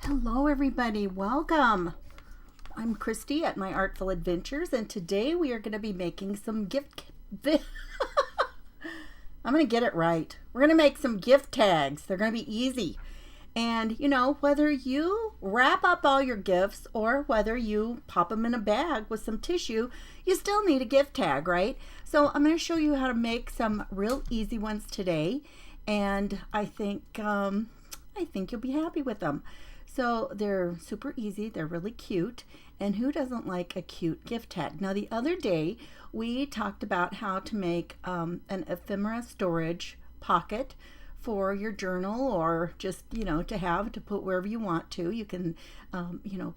Hello everybody, welcome. I'm Christy at My Artful Adventures, and today we are going to be making some I'm going to get it right. We're going to make some gift tags. They're going to be easy. And you know, whether you wrap up all your gifts or whether you pop them in a bag with some tissue, you still need a gift tag, right? So I'm going to show you how to make some real easy ones today, and I think you'll be happy with them. So they're super easy, they're really cute, and who doesn't like a cute gift tag? Now the other day we talked about how to make an ephemera storage pocket for your journal, or just to put wherever you want to. You can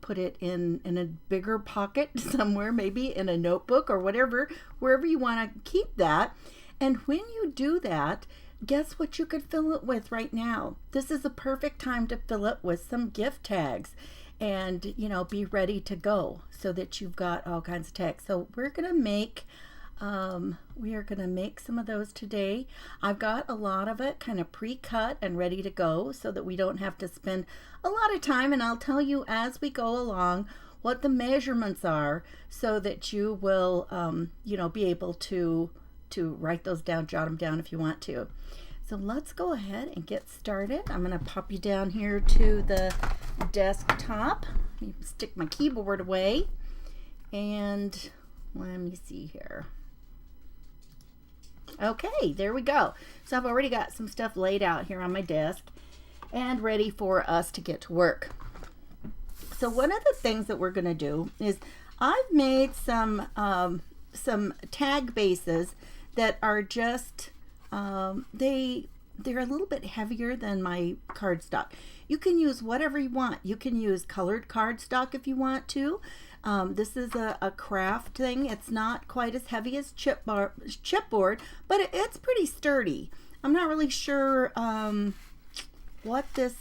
put it in a bigger pocket somewhere, maybe in a notebook or whatever, wherever you want to keep that. And when you do that, guess what you could fill it with right now? This is the perfect time to fill it with some gift tags and, be ready to go so that you've got all kinds of tags. So we're going to make some of those today. I've got a lot of it kind of pre-cut and ready to go so that we don't have to spend a lot of time, and I'll tell you as we go along what the measurements are so that you will, be able to write those down, jot them down if you want to. So let's go ahead and get started. I'm going to pop you down here to the desktop. Let me stick my keyboard away, and let me see here. Okay, there we go. So I've already got some stuff laid out here on my desk and ready for us to get to work. So one of the things that we're going to do is I've made some tag bases that are just they're a little bit heavier than my cardstock. You can use whatever you want. You can use colored cardstock if you want to. This is a craft thing. It's not quite as heavy as chipboard, but it's pretty sturdy. I'm not really sure what this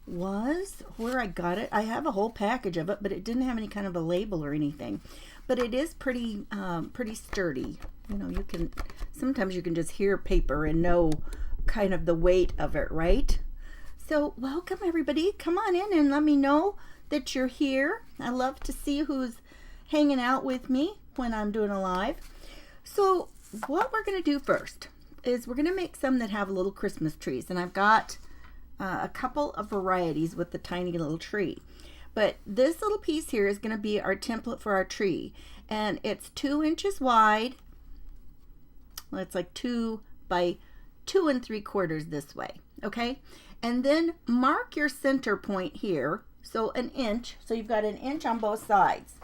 was, where I got it. I have a whole package of it, but it didn't have any kind of a label or anything. But it is pretty sturdy. Sometimes you can just hear paper and know kind of the weight of it, right? So welcome everybody. Come on in and let me know that you're here. I love to see who's hanging out with me when I'm doing a live. So what we're going to do first is we're going to make some that have little Christmas trees, and I've got a couple of varieties with the tiny little tree. But this little piece here is going to be our template for our tree, and it's 2 inches wide. Well, it's like 2 by 2 3/4 this way, okay? And then mark your center point here, so 1 inch. So you've got 1 inch on both sides.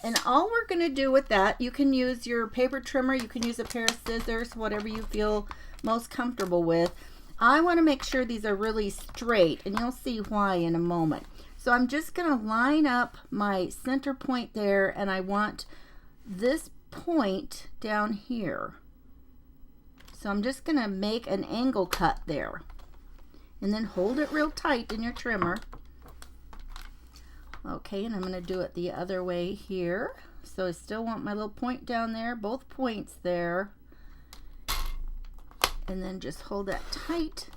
And all we're going to do with that, you can use your paper trimmer, you can use a pair of scissors, whatever you feel most comfortable with. I want to make sure these are really straight, and you'll see why in a moment. So I'm just going to line up my center point there, and I want this point down here. So I'm just going to make an angle cut there, and then hold it real tight in your trimmer. Okay, and I'm going to do it the other way here. So I still want my little point down there, both points there, and then just hold that tight.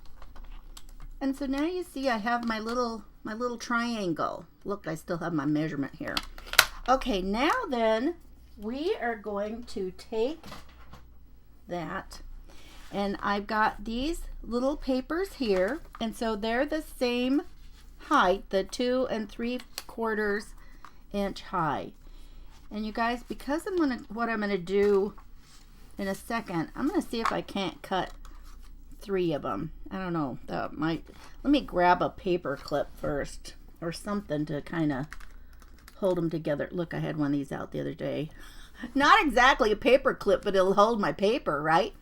And so now you see I have my little triangle. Look, I still have my measurement here. Okay, now then we are going to take that, and I've got these little papers here, and so they're the same height, the 2 3/4 inch high. And you guys, because what I'm gonna do in a second, I'm gonna see if I can't cut 3 of them. I don't know, let me grab a paper clip first or something to kind of hold them together. Look, I had one of these out the other day. Not exactly a paper clip, but it'll hold my paper, right?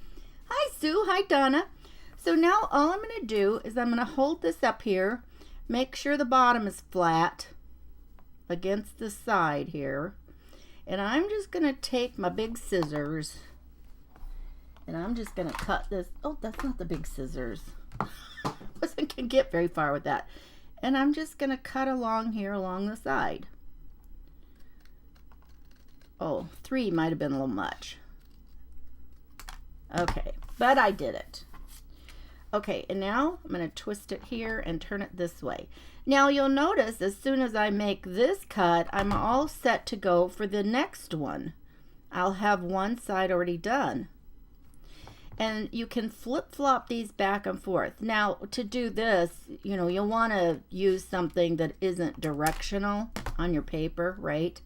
Hi Sue, hi Donna. So now all I'm going to do is I'm going to hold this up here, make sure the bottom is flat against the side here, and I'm just going to take my big scissors, and I'm just going to cut this. Oh, that's not the big scissors. Wasn't going to get very far with that. And I'm just going to cut along here along the side. Oh, 3 might have been a little much. Okay, but I did it. Okay, and now I'm going to twist it here and turn it this way. Now you'll notice as soon as I make this cut, I'm all set to go for the next one. I'll have one side already done. And you can flip-flop these back and forth. Now, to do this, you know, you'll want to use something that isn't directional on your paper, right?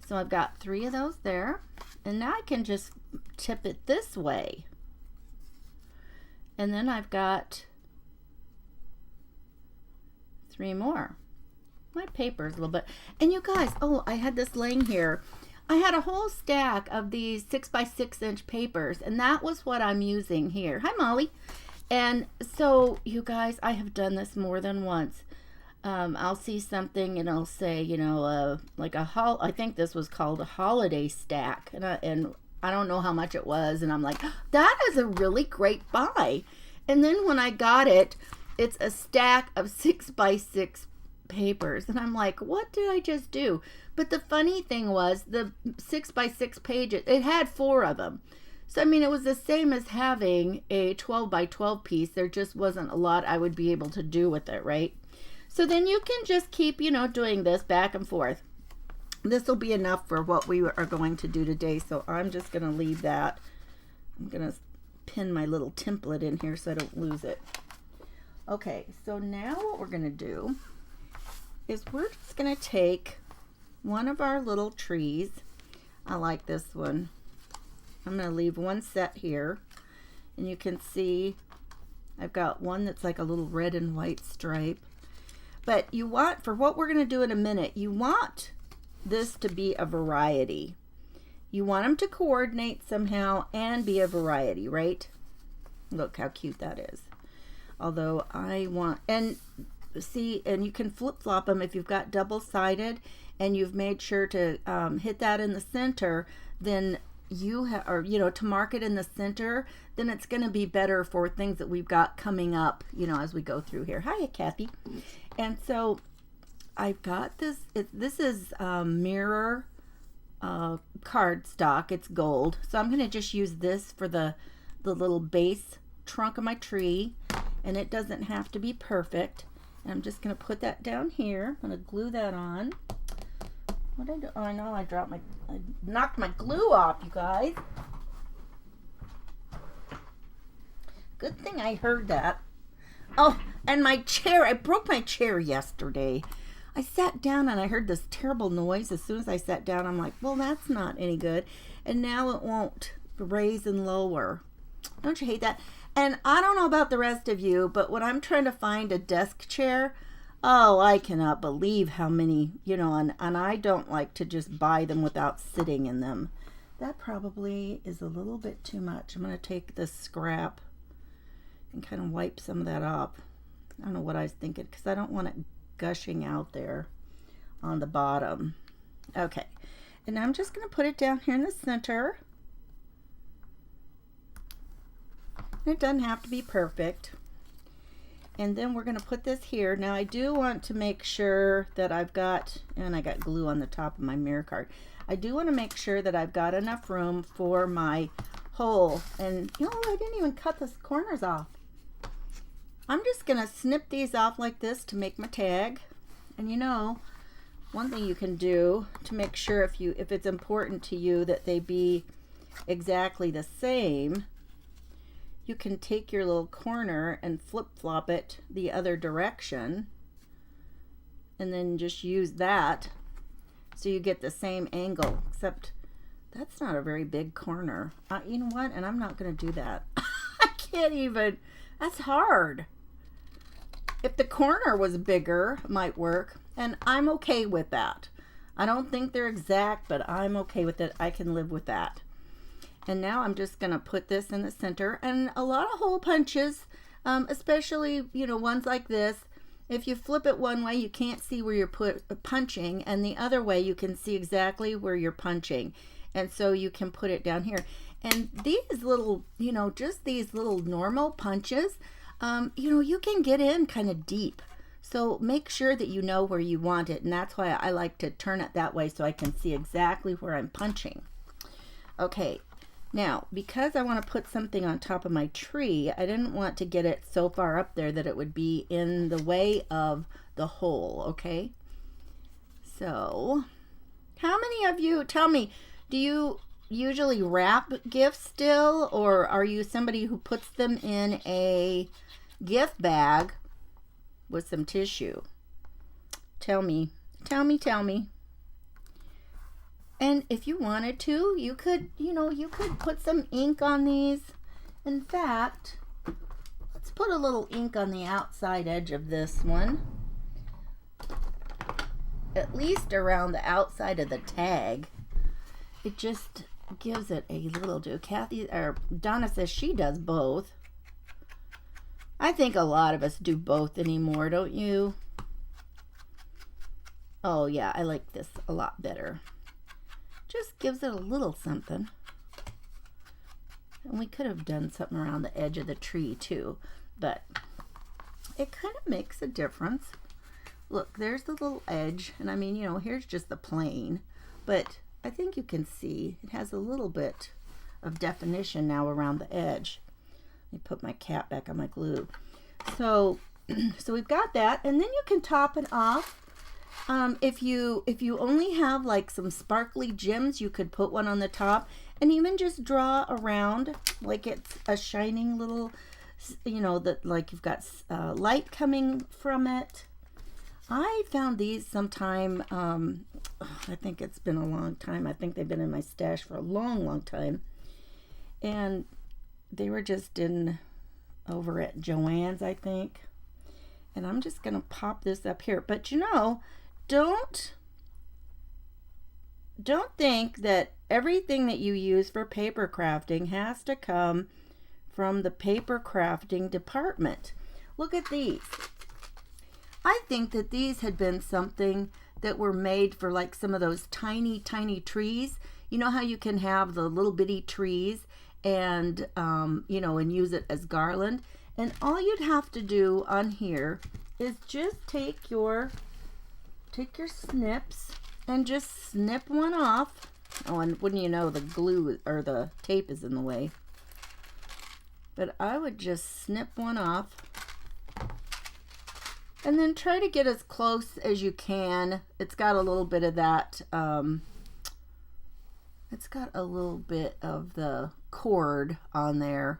So I've got 3 of those there. And now I can just tip it this way. And then I've got 3 more. My paper's a little bit. And you guys, oh, I had this laying here. I had a whole stack of these 6x6 inch papers, and that was what I'm using here. Hi, Molly. And so, you guys, I have done this more than once. I'll see something and I'll say, you know, like I think this was called a holiday stack, and I don't know how much it was, and I'm like, that is a really great buy. And then when I got it, it's a stack of 6x6 papers, and I'm like, what did I just do? But the funny thing was, the 6x6 pages, it had 4 of them. So I mean, it was the same as having a 12x12 piece. There just wasn't a lot I would be able to do with it, right? So then you can just keep, you know, doing this back and forth. This will be enough for what we are going to do today, so I'm just going to leave that. I'm going to pin my little template in here so I don't lose it. Okay, so now what we're going to do is we're just going to take one of our little trees. I like this one. I'm going to leave one set here, and you can see I've got one that's like a little red and white stripe. But you want, for what we're going to do in a minute, you want this to be a variety. You want them to coordinate somehow and be a variety, right? Look how cute that is. Although I want, and see, and you can flip-flop them if you've got double-sided and you've made sure to hit that in the center, then you have, or you know, to mark it in the center, then it's going to be better for things that we've got coming up, you know, as we go through here. Hiya, Kathy. And so I've got this, this is mirror cardstock. It's gold. So I'm going to just use this for the little base trunk of my tree, and it doesn't have to be perfect. And I'm just going to put that down here. I'm going to glue that on. What did I do? Oh, I know I knocked my glue off, you guys. Good thing I heard that. Oh, and my chair. I broke my chair yesterday. I sat down and I heard this terrible noise. As soon as I sat down, I'm like, well, that's not any good. And now it won't raise and lower. Don't you hate that? And I don't know about the rest of you, but when I'm trying to find a desk chair, oh, I cannot believe how many, you know, and I don't like to just buy them without sitting in them. That probably is a little bit too much. I'm going to take this scrap and kind of wipe some of that up. I don't know what I was thinking, because I don't want it gushing out there on the bottom. Okay, and I'm just going to put it down here in the center. It doesn't have to be perfect. And then we're going to put this here. Now I do want to make sure that I've got, and I got glue on the top of my mirror card. I do want to make sure that I've got enough room for my hole. And you know, I didn't even cut the corners off. I'm just going to snip these off like this to make my tag. And you know, one thing you can do to make sure if it's important to you that they be exactly the same, you can take your little corner and flip-flop it the other direction, and then just use that so you get the same angle, except that's not a very big corner. You know what? And I'm not going to do that. I can't even. That's hard. If the corner was bigger, it might work, and I'm okay with that. I don't think they're exact, but I'm okay with it. I can live with that. And now I'm just going to put this in the center. And a lot of hole punches, especially, you know, ones like this, if you flip it one way, you can't see where you're punching. And the other way, you can see exactly where you're punching. And so you can put it down here. And these little, you know, just these little normal punches, you know, you can get in kind of deep. So make sure that you know where you want it. And that's why I like to turn it that way so I can see exactly where I'm punching. Okay. Now, because I want to put something on top of my tree, I didn't want to get it so far up there that it would be in the way of the hole, okay? So, how many of you, tell me, do you usually wrap gifts still, or are you somebody who puts them in a gift bag with some tissue? Tell me. And if you wanted to, you could, you could put some ink on these. In fact, let's put a little ink on the outside edge of this one. At least around the outside of the tag. It just gives it a little do. Donna says she does both. I think a lot of us do both anymore, don't you? Oh yeah, I like this a lot better. Just gives it a little something. And we could have done something around the edge of the tree too, but it kind of makes a difference. Look, there's the little edge, and I mean, here's just the plane, but I think you can see it has a little bit of definition now around the edge. Let me put my cap back on my glue. So we've got that, and then you can top it off. If you only have like some sparkly gems, you could put one on the top and even just draw around like it's a shining little, that like you've got light coming from it. I found these sometime, I think it's been a long time. I think they've been in my stash for a long time. And they were just over at Joann's, I think. And I'm just going to pop this up here. But don't think that everything that you use for paper crafting has to come from the paper crafting department. Look at these. I think that these had been something that were made for like some of those tiny trees. You know how you can have the little bitty trees and and use it as garland. And all you'd have to do on here is just take your snips and just snip one off. Oh, and wouldn't you know, the glue or the tape is in the way. But I would just snip one off and then try to get as close as you can. It's got a little bit of that, it's got a little bit of the cord on there.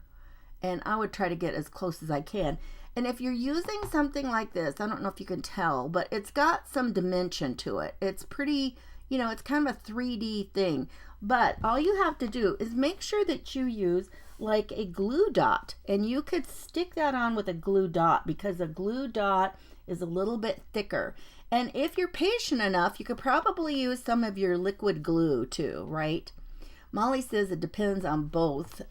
And I would try to get as close as I can. And if you're using something like this, I don't know if you can tell, but it's got some dimension to it. It's pretty, it's kind of a 3D thing. But all you have to do is make sure that you use like a glue dot. And you could stick that on with a glue dot because a glue dot is a little bit thicker. And if you're patient enough, you could probably use some of your liquid glue too, right? Molly says it depends on both.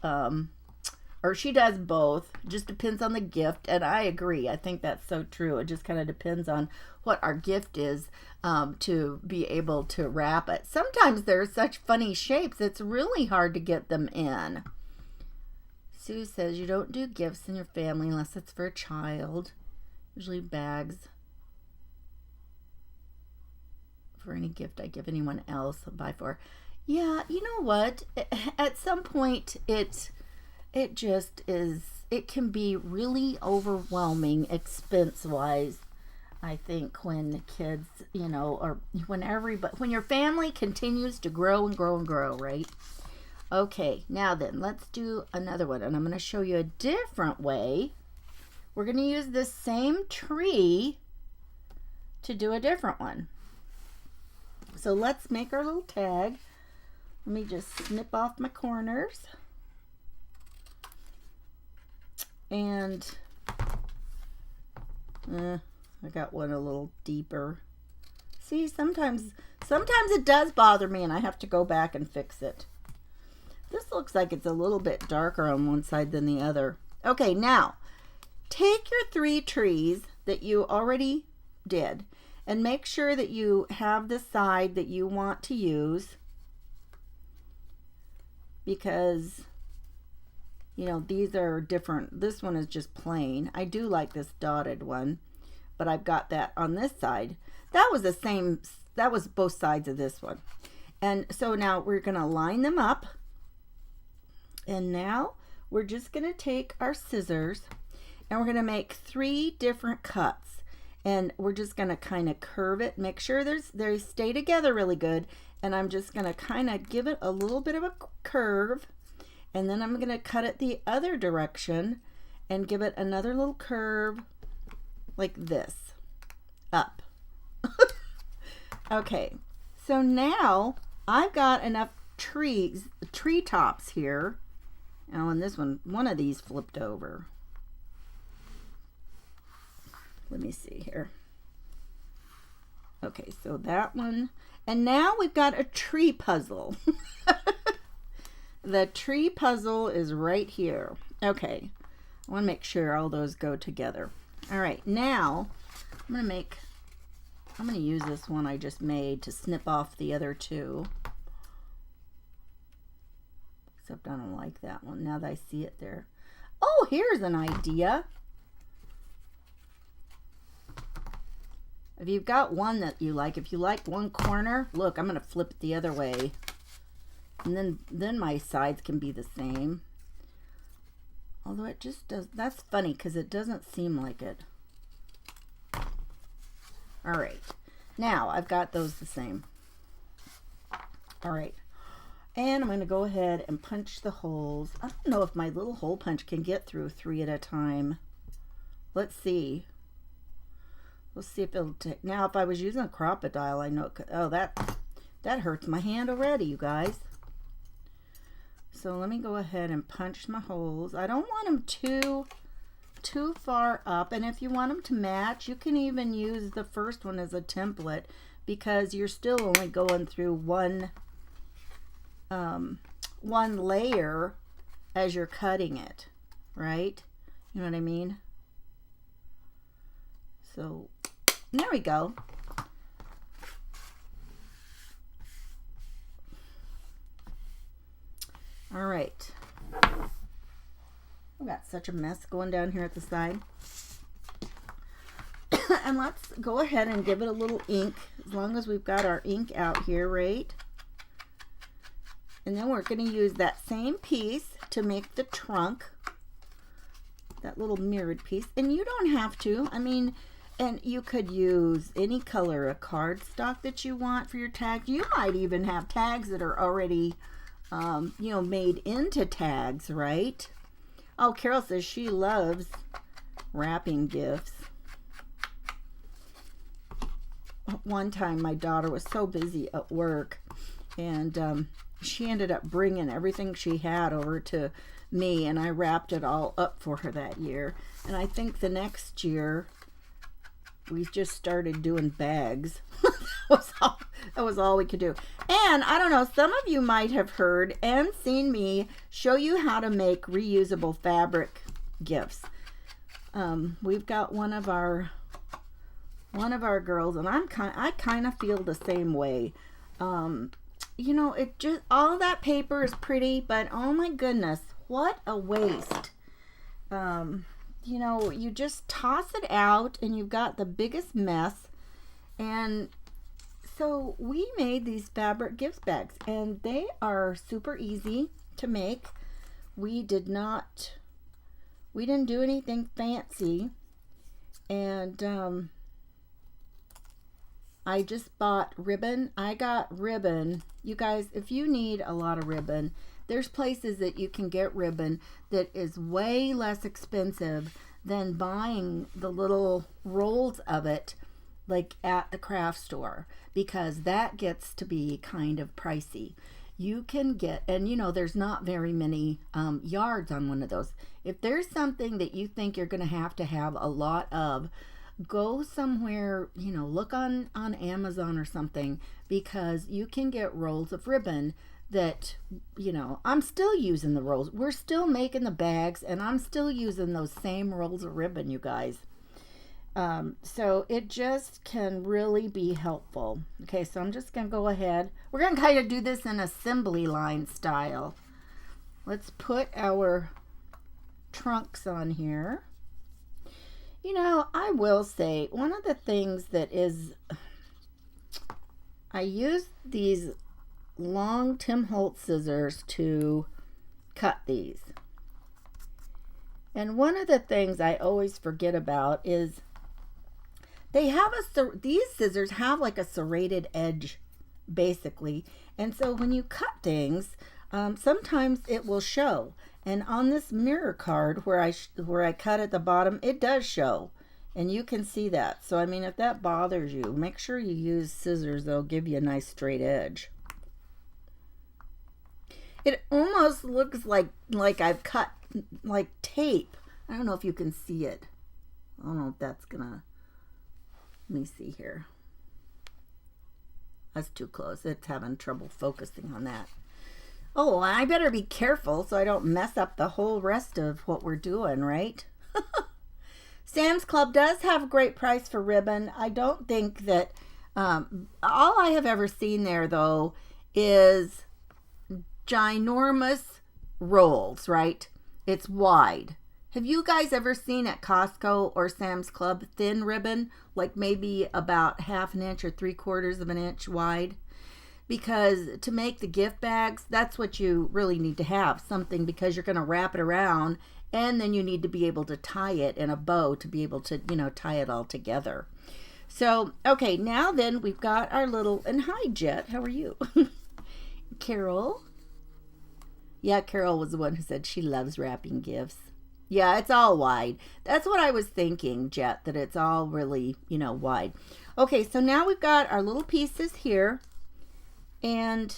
Or she does both. Just depends on the gift. And I agree. I think that's so true. It just kind of depends on what our gift is to be able to wrap it. Sometimes they're such funny shapes, it's really hard to get them in. Sue says you don't do gifts in your family unless it's for a child. Usually bags for any gift I give anyone else I'll buy for. Yeah, you know what? At some point it just is, it can be really overwhelming expense-wise, I think, when kids, or when your family continues to grow and grow and grow, right? Okay, now then, let's do another one, and I'm going to show you a different way. We're going to use this same tree to do a different one. So let's make our little tag. Let me just snip off my corners. And I got one a little deeper. See, sometimes it does bother me and I have to go back and fix it. This looks like it's a little bit darker on one side than the other. Okay, now take your 3 trees that you already did and make sure that you have the side that you want to use, because these are different. This one is just plain. I do like this dotted one, but I've got that on this side. That was the same, that was both sides of this one. And so now we're going to line them up. And now we're just going to take our scissors and we're going to make 3 different cuts. And we're just going to kind of curve it, make sure they stay together really good. And I'm just going to kind of give it a little bit of a curve. And then I'm going to cut it the other direction and give it another little curve like this, up. Okay, so now I've got enough tree tops here. Oh, and this one of these flipped over. Let me see here. Okay, so that one. And now we've got a tree puzzle. The tree puzzle is right here. Okay, I want to make sure all those go together. All right, now I'm going to use this one I just made to snip off the other 2. Except I don't like that one now that I see it there. Oh, here's an idea. If you've got one that you like, if you like one corner, look, I'm going to flip it the other way. And then my sides can be the same. Although it just does, that's funny because it doesn't seem like it. All right, now I've got those the same. All right, and I'm going to go ahead and punch the holes. I don't know if my little hole punch can get through 3 at a time. Let's see. We'll see if it'll take. Now, if I was using a Crop-A-Dile, I know it could. Oh, that hurts my hand already, you guys. So let me go ahead and punch my holes. I don't want them too far up, and if you want them to match, you can even use the first one as a template because you're still only going through one layer as you're cutting it, right? You know what I mean? So there we go. All right. I've got such a mess going down here at the side. And let's go ahead and give it a little ink, as long as we've got our ink out here, right? And then we're going to use that same piece to make the trunk, that little mirrored piece. And you don't have to, I mean, and you could use any color of cardstock that you want for your tags. You might even have tags that are already, you know, made into tags, right? Oh, Carol says she loves wrapping gifts. One time my daughter was so busy at work and she ended up bringing everything she had over to me, and I wrapped it all up for her that year. And I think the next year we just started doing bags. That was all we could do. And I don't know, some of you might have heard and seen me show you how to make reusable fabric gifts. We've got one of our girls, and I kind of feel the same way. You know, it just, all that paper is pretty, but oh my goodness, what a waste. You know, you just toss it out and you've got the biggest mess. And so we made these fabric gift bags, and they are super easy to make. We didn't do anything fancy. And I just bought ribbon. I got ribbon. You guys, if you need a lot of ribbon, there's places that you can get ribbon that is way less expensive than buying the little rolls of it like at the craft store, because that gets to be kind of pricey. You can get, and you know, there's not very many yards on one of those. If there's something that you think you're going to have a lot of, go somewhere, you know, look on Amazon or something, because you can get rolls of ribbon that, you know, I'm still using the rolls. We're still making the bags, and I'm still using those same rolls of ribbon, you guys. So it just can really be helpful. Okay, so I'm just going to go ahead. We're going to kind of do this in assembly line style. Let's put our trunks on here. You know, I will say, one of the things that is, I use these long Tim Holtz scissors to cut these. And one of the things I always forget about is they have these scissors have like a serrated edge basically. And so when you cut things, sometimes it will show. And on this mirror card where I cut at the bottom, it does show. And you can see that. So I mean, if that bothers you, make sure you use scissors. They'll give you a nice straight edge. It almost looks like I've cut like tape. I don't know if you can see it. I don't know if that's gonna, let me see here. That's too close. It's having trouble focusing on that. Oh, I better be careful so I don't mess up the whole rest of what we're doing, right? Sam's Club does have a great price for ribbon. I don't think that, all I have ever seen there though is ginormous rolls, right? It's wide. Have you guys ever seen at Costco or Sam's Club thin ribbon, like maybe about 1/2 inch or 3/4 of an inch wide? Because to make the gift bags, that's what you really need to have, something, because you're going to wrap it around and then you need to be able to tie it in a bow to be able to, you know, tie it all together. So, okay, now then we've got our little, and hi Jet, how are you? Carol. Yeah, Carol was the one who said she loves wrapping gifts. Yeah, it's all wide. That's what I was thinking, Jet, that it's all really, you know, wide. Okay, so now we've got our little pieces here. And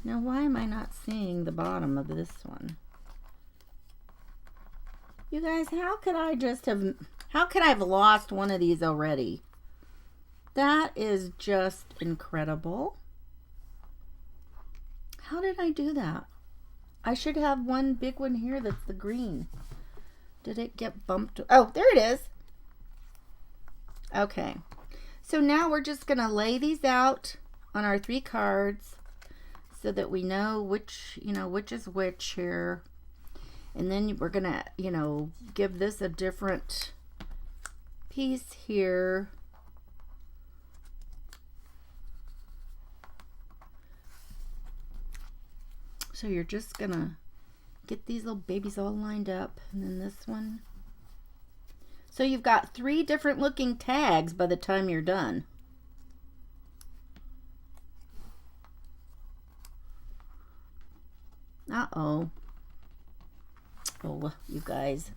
now why am I not seeing the bottom of this one? You guys, how could I have lost one of these already? That is just incredible. How did I do that? I should have one big one here that's the green. Did it get bumped? Oh, there it is. Okay. So now we're just going to lay these out on our 3 cards so that we know which, you know, which is which here. And then we're going to, you know, give this a different piece here. So you're just going to get these little babies all lined up, and then this one. So you've got 3 different looking tags by the time you're done. Uh-oh. Oh, you guys.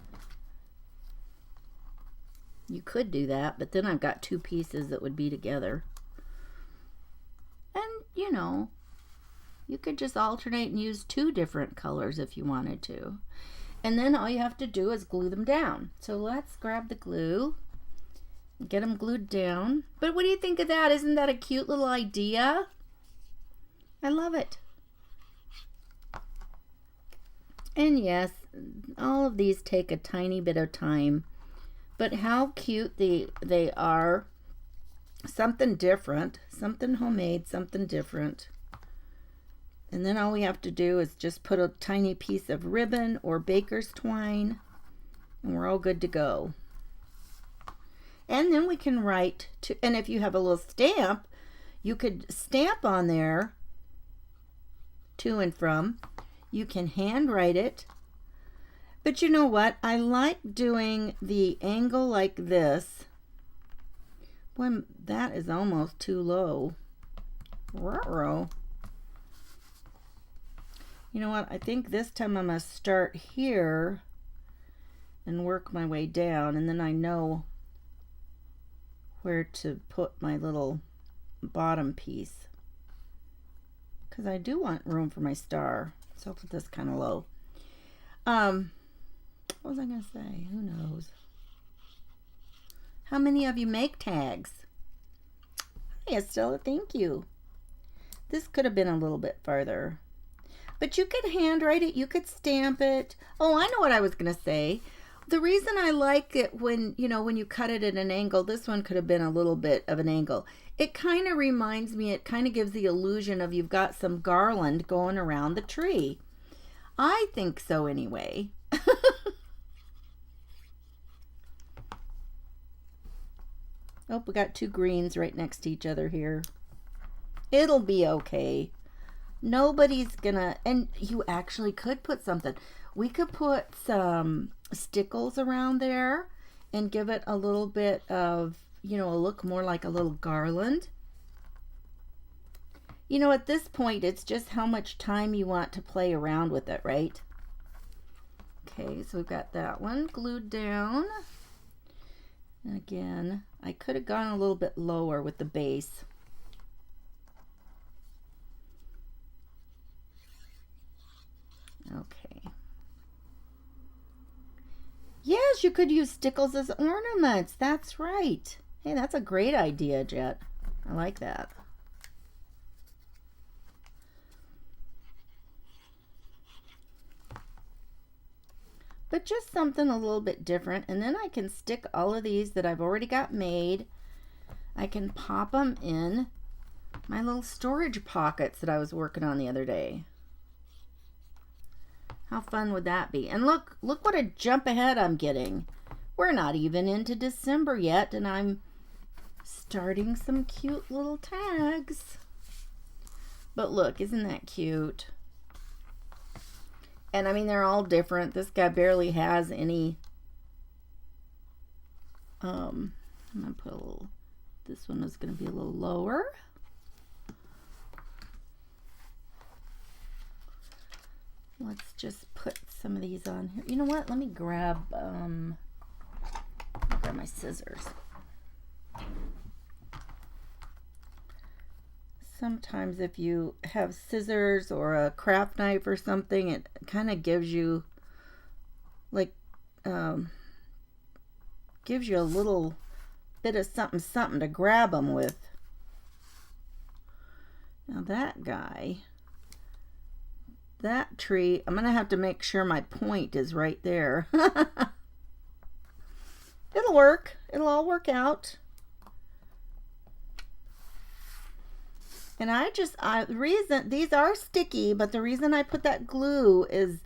You could do that, but then I've got 2 pieces that would be together. And, you know, you could just alternate and use 2 different colors if you wanted to. And then all you have to do is glue them down. So let's grab the glue, get them glued down. But what do you think of that? Isn't that a cute little idea? I love it. And yes, all of these take a tiny bit of time, but how cute they are. Something different, something homemade, something different. And then all we have to do is just put a tiny piece of ribbon or baker's twine, and we're all good to go. And then we can write to, and if you have a little stamp, you could stamp on there, to and from. You can hand write it. But you know what? I like doing the angle like this. When that is almost too low. Ruh-roh. You know what? I think this time I'm going to start here and work my way down, and then I know where to put my little bottom piece, because I do want room for my star. So I'll put this kind of low. What was I going to say? Who knows? How many of you make tags? Hi, Estella, thank you. This could have been a little bit farther. But you could handwrite it. You could stamp it. Oh, I know what I was going to say. The reason I like it when, you know, when you cut it at an angle, this one could have been a little bit of an angle. It kind of reminds me, it kind of gives the illusion of you've got some garland going around the tree. I think so anyway. Oh, we got 2 greens right next to each other here. It'll be okay. Nobody's gonna, and you actually could put something. We could put some stickles around there and give it a little bit of, you know, a look more like a little garland. You know, at this point, it's just how much time you want to play around with it, right? Okay, so we've got that one glued down. And again, I could have gone a little bit lower with the base. Okay. Yes, you could use stickles as ornaments. That's right. Hey, that's a great idea, Jet. I like that. But just something a little bit different. And then I can stick all of these that I've already got made. I can pop them in my little storage pockets that I was working on the other day. How fun would that be? And look what a jump ahead I'm getting. We're not even into December yet, and I'm starting some cute little tags. But look, isn't that cute? And I mean, they're all different. This guy barely has any. I'm gonna put a little, this one is gonna be a little lower. Let's just put some of these on here. You know what? Let me grab my scissors. Sometimes if you have scissors or a craft knife or something, it kind of gives you like gives you a little bit of something to grab them with. Now that guy, that tree, I'm gonna have to make sure my point is right there. It'll work. It'll all work out. And the reason, these are sticky, but the reason I put that glue is,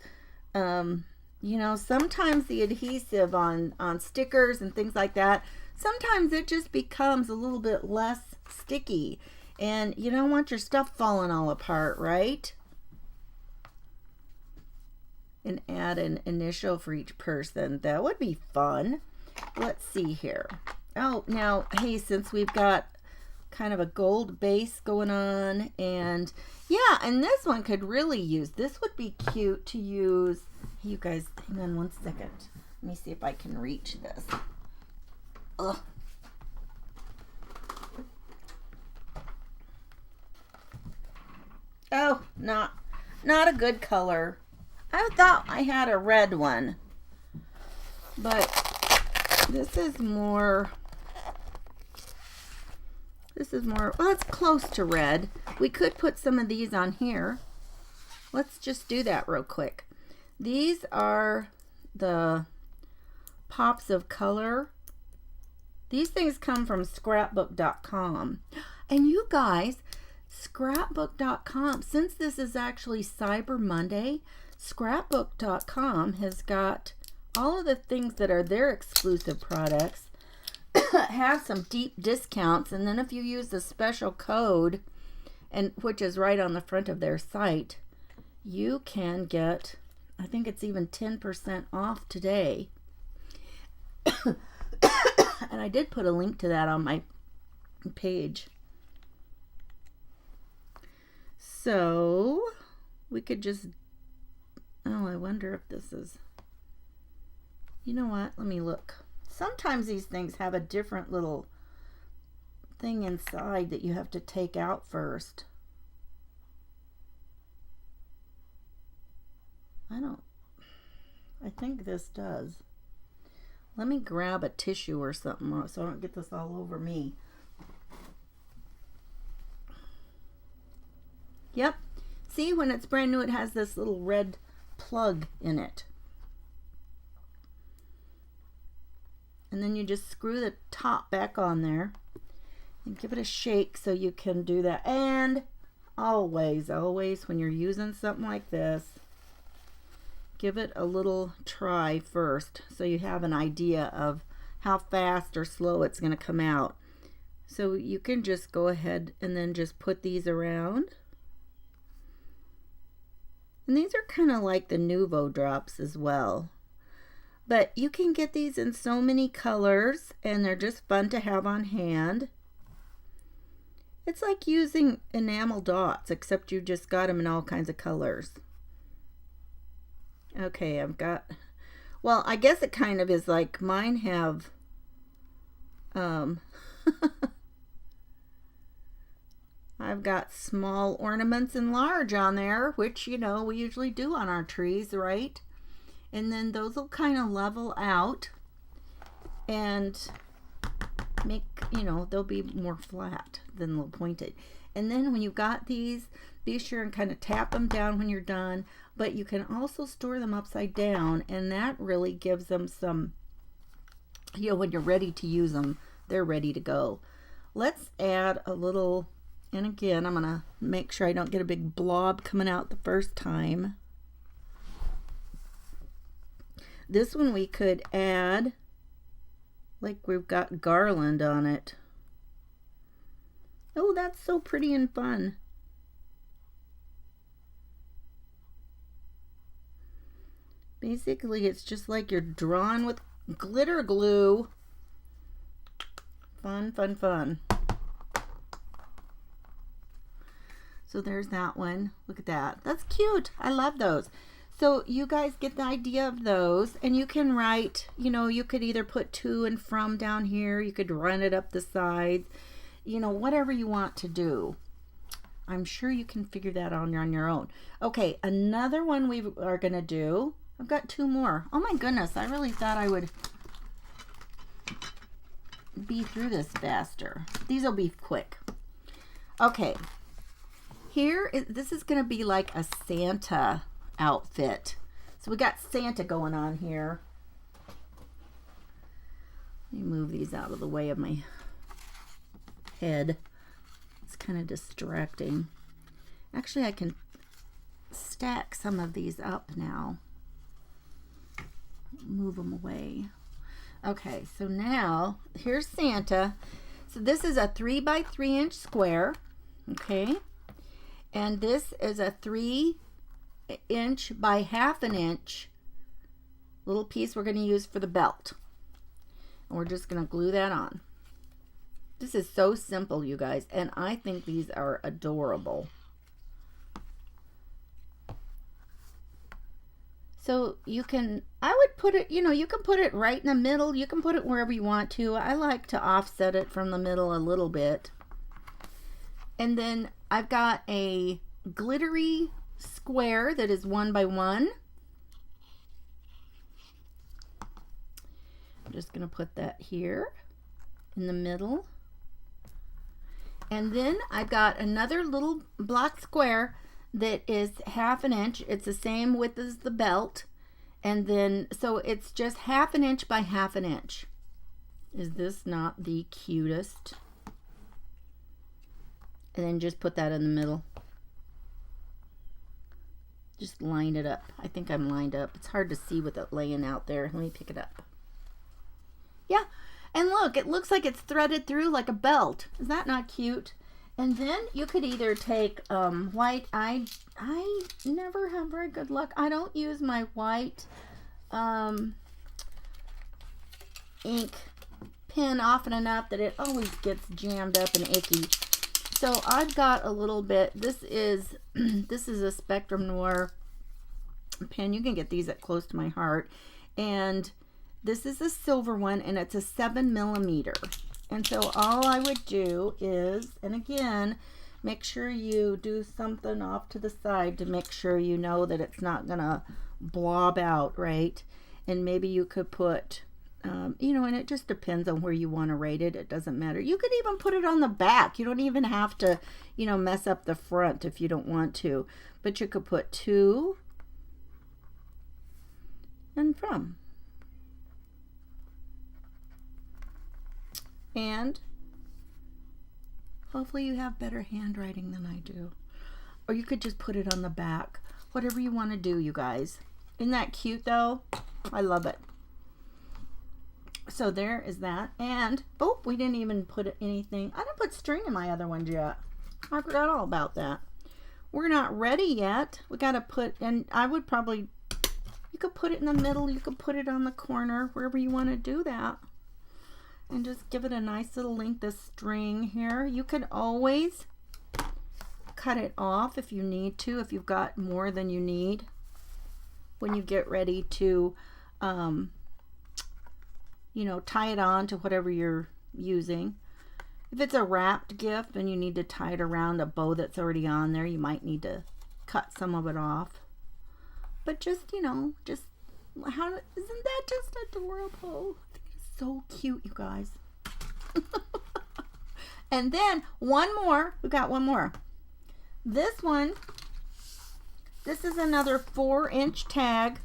you know, sometimes the adhesive on stickers and things like that, sometimes it just becomes a little bit less sticky. And you don't want your stuff falling all apart, right? And add an initial for each person. That would be fun. Let's see here. Oh, now, hey, since we've got kind of a gold base going on, and yeah, and this one could really use, this would be cute to use. You guys, hang on one second. Let me see if I can reach this. Ugh. Oh, not a good color. I thought I had a red one, but this is more, well, it's close to red. We could put some of these on here. Let's just do that real quick. These are the pops of color. These things come from scrapbook.com. And you guys, scrapbook.com, since this is actually Cyber Monday, scrapbook.com has got all of the things that are their exclusive products have some deep discounts, and then if you use the special code, and which is right on the front of their site, you can get, I think it's even 10% off today. And I did put a link to that on my page. So we could just, oh, I wonder if this is, you know what, let me look. Sometimes these things have a different little thing inside that you have to take out first. I think this does. Let me grab a tissue or something so I don't get this all over me. Yep. See, when it's brand new, it has this little red plug in it. And then you just screw the top back on there and give it a shake so you can do that. And always when you're using something like this, give it a little try first so you have an idea of how fast or slow it's going to come out. So you can just go ahead and then just put these around. And these are kind of like the Nuvo drops as well. But you can get these in so many colors, and they're just fun to have on hand. It's like using enamel dots, except you just got them in all kinds of colors. Okay, I've got, well, I guess it kind of is like mine have, I've got small ornaments and large on there, which, you know, we usually do on our trees, right? And then those will kind of level out and make, you know, they'll be more flat than they'll pointed. And then when you've got these, be sure and kind of tap them down when you're done, but you can also store them upside down, and that really gives them some, you know, when you're ready to use them, they're ready to go. Let's add a little, and again, I'm gonna make sure I don't get a big blob coming out the first time. This one we could add, like we've got garland on it. Oh, that's so pretty and fun. Basically, it's just like you're drawn with glitter glue. Fun, fun, fun. So there's that one. Look at that. That's cute. I love those. So you guys get the idea of those, and you can write, you know, you could either put to and from down here. You could run it up the sides, you know, whatever you want to do. I'm sure you can figure that out on your own. Okay, another one we are going to do. I've got two more. Oh my goodness, I really thought I would be through this faster. These will be quick. Okay, this is going to be like a Santa outfit. So we got Santa going on here. Let me move these out of the way of my head. It's kind of distracting. Actually, I can stack some of these up now. Move them away. Okay, so now here's Santa. So this is a 3 by 3 inch square. Okay, and this is a 3 inch by 1/2 inch little piece we're going to use for the belt, and we're just going to glue that on. This is so simple, you guys, and I think these are adorable. So you can, I would put it, you know, you can put it right in the middle. You can put it wherever you want to. I like to offset it from the middle a little bit. And then I've got a glittery square that is 1 by 1. I'm just going to put that here in the middle. And then I've got another little block square that is 1/2 inch. It's the same width as the belt. And then, so it's just 1/2 inch by 1/2 inch. Is this not the cutest? And then just put that in the middle. Just line it up. I think I'm lined up. It's hard to see with it laying out there. Let me pick it up. Yeah, and look, it looks like it's threaded through like a belt. Is that not cute? And then you could either take white. I never have very good luck. I don't use my white ink pen often enough that it always gets jammed up and icky. So I've got a little bit. This is a Spectrum Noir pen. You can get these at Close to My Heart, and this is a silver one, and it's a 7mm. And so all I would do is, and again, make sure you do something off to the side to make sure you know that it's not gonna blob out, right? And maybe you could put, you know, and it just depends on where you want to rate it. It doesn't matter. You could even put it on the back. You don't even have to, you know, mess up the front if you don't want to. But you could put to and from. And hopefully you have better handwriting than I do. Or you could just put it on the back. Whatever you want to do, you guys. Isn't that cute though? I love it. So there is that. And, oh, we didn't even put anything. I didn't put string in my other ones yet. I forgot all about that. we're not ready yet. We got to put, and I would probably, you could put it in the middle, you could put it on the corner, wherever you want to do that. And just give it a nice little length of string here. You could always cut it off if you need to, if you've got more than you need when you get ready to, you know, tie it on to whatever you're using. If it's a wrapped gift and you need to tie it around a bow that's already on there, you might need to cut some of it off. But just, you know, just, how, isn't that just adorable? It's so cute, you guys. And then one more, we got one more. This one, this is another 4-inch tag,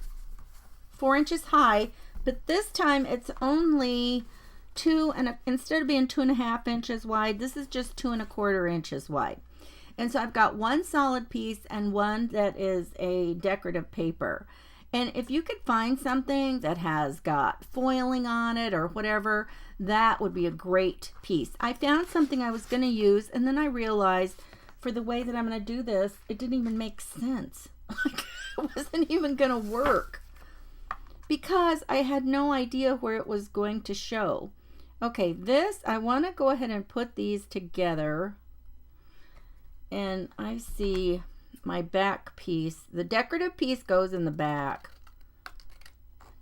4 inches high, but this time it's only instead of being 2.5 inches wide, this is just 2.25 inches wide. And so I've got one solid piece and one that is a decorative paper. And if you could find something that has got foiling on it or whatever, that would be a great piece. I found something I was going to use, and then I realized for the way that I'm going to do this, it didn't even make sense. Like, it wasn't even going to work because I had no idea where it was going to show. Okay, this, I want to go ahead and put these together. And I see my back piece. The decorative piece goes in the back.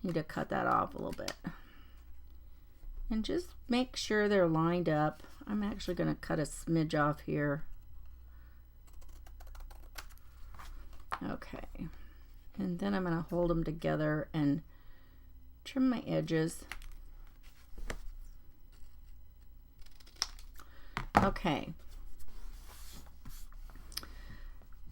Need to cut that off a little bit. And just make sure they're lined up. I'm actually going to cut a smidge off here. Okay. And then I'm going to hold them together and trim my edges. Okay.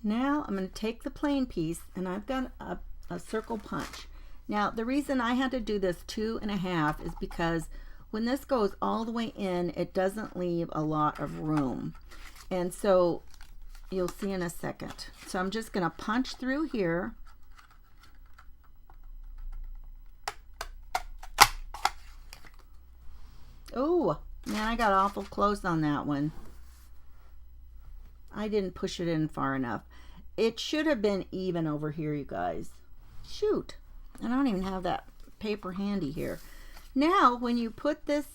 Now I'm going to take the plain piece, and I've got a circle punch. Now the reason I had to do this 2.5 is because when this goes all the way in, it doesn't leave a lot of room. And so you'll see in a second. So I'm just going to punch through here. Oh, man, I got awful close on that one. I didn't push it in far enough. It should have been even over here, you guys. Shoot. I don't even have that paper handy here. Now, when you put this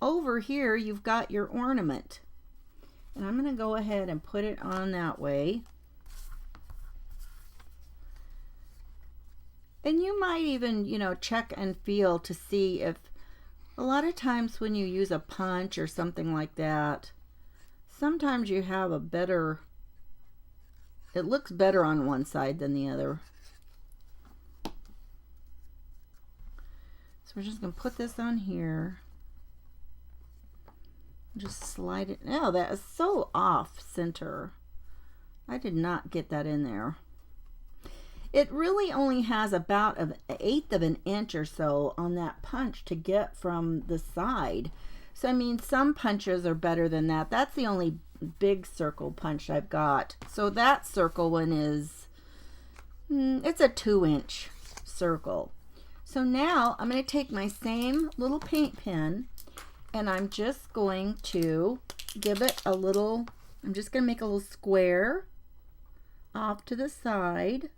over here, you've got your ornament. And I'm going to go ahead and put it on that way. And you might even, you know, check and feel to see if, a lot of times when you use a punch or something like that, sometimes you have a better, it looks better on one side than the other. So we're just going to put this on here. Just slide it. Oh, that is so off center. I did not get that in there. It really only has about an 1/8 of an inch or so on that punch to get from the side. So, I mean, some punches are better than that. That's the only big circle punch I've got. So that circle one is, it's a 2-inch circle. So now I'm going to take my same little paint pen, and I'm just going to give it a little, I'm just going to make a little square off to the side.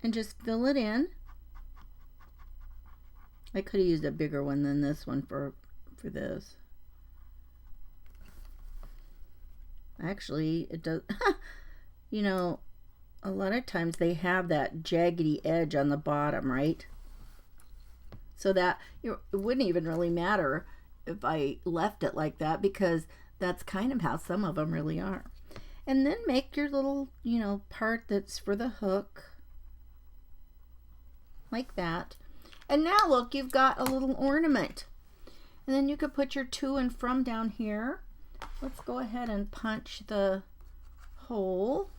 And just fill it in. I could have used a bigger one than this one for this. Actually, it does, you know, a lot of times they have that jaggedy edge on the bottom, right? So that it wouldn't even really matter if I left it like that, because that's kind of how some of them really are. And then make your little, you know, part that's for the hook. Like that. And now look, you've got a little ornament. And then you could put your to and from down here. Let's go ahead and punch the hole.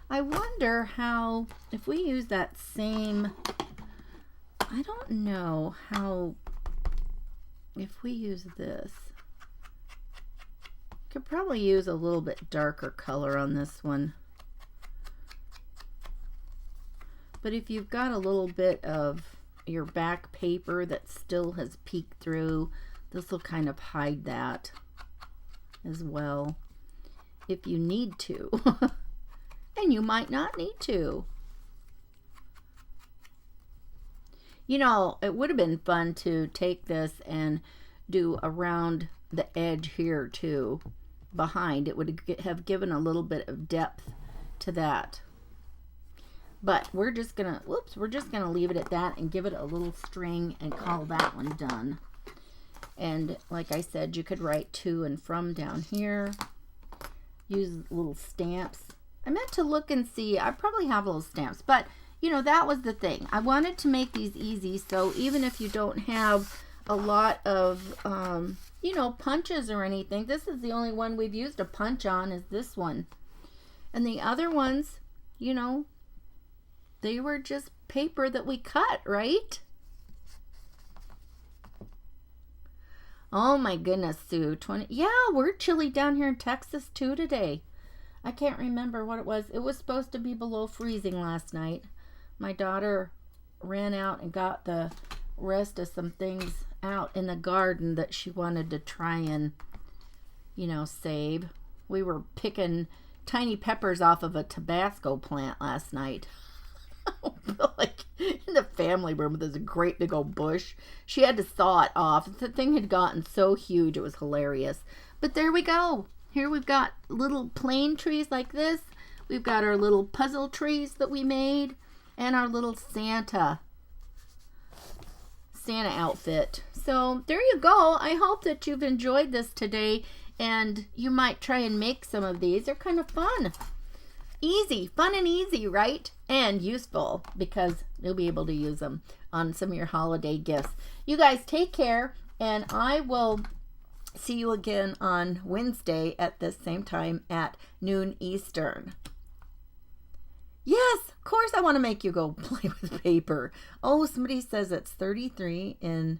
I wonder how, if we use that same, I don't know how, if we use this, could probably use a little bit darker color on this one. But if you've got a little bit of your back paper that still has peeked through, This will kind of hide that as well if you need to. And you might not need to. You know, it would have been fun to take this and do around the edge here too, behind. It would have given a little bit of depth to that. But we're just gonna, we're just gonna leave it at that and give it a little string and call that one done. And like I said, you could write to and from down here. Use little stamps. I meant to look and see. I probably have little stamps, but you know, that was the thing. I wanted to make these easy, so even if you don't have a lot of, you know, punches or anything, this is the only one we've used a punch on, is this one. And the other ones, you know, they were just paper that we cut, right? Oh my goodness, Sue. Yeah, we're chilly down here in Texas too today. I can't remember what it was. It was supposed to be below freezing last night. My daughter ran out and got the rest of some things out in the garden that she wanted to try and, you know, save. We were picking tiny peppers off of a Tabasco plant last night. Like in the family room, there's a great big old bush. She had to saw it off. The thing had gotten so huge, it was hilarious. But there we go. Here we've got little plain trees like this. We've got our little puzzle trees that we made. And our little Santa outfit. So there you go. I hope that you've enjoyed this today, and you might try and make some of these. They're kind of fun. Easy, fun and easy, right? And useful, because you'll be able to use them on some of your holiday gifts. You guys take care, and I will see you again on Wednesday at the same time at noon Eastern. Yes, of course I want to make you go play with paper. Oh, somebody says it's 33 in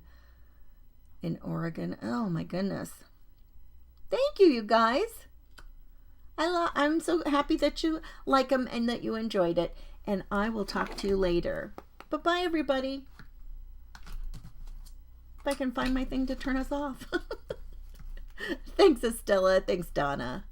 Oregon. Oh my goodness. Thank you, you guys. I'm so happy that you like them and that you enjoyed it. And I will talk to you later. Bye-bye, everybody. If I can find my thing to turn us off. Thanks, Estella. Thanks, Donna.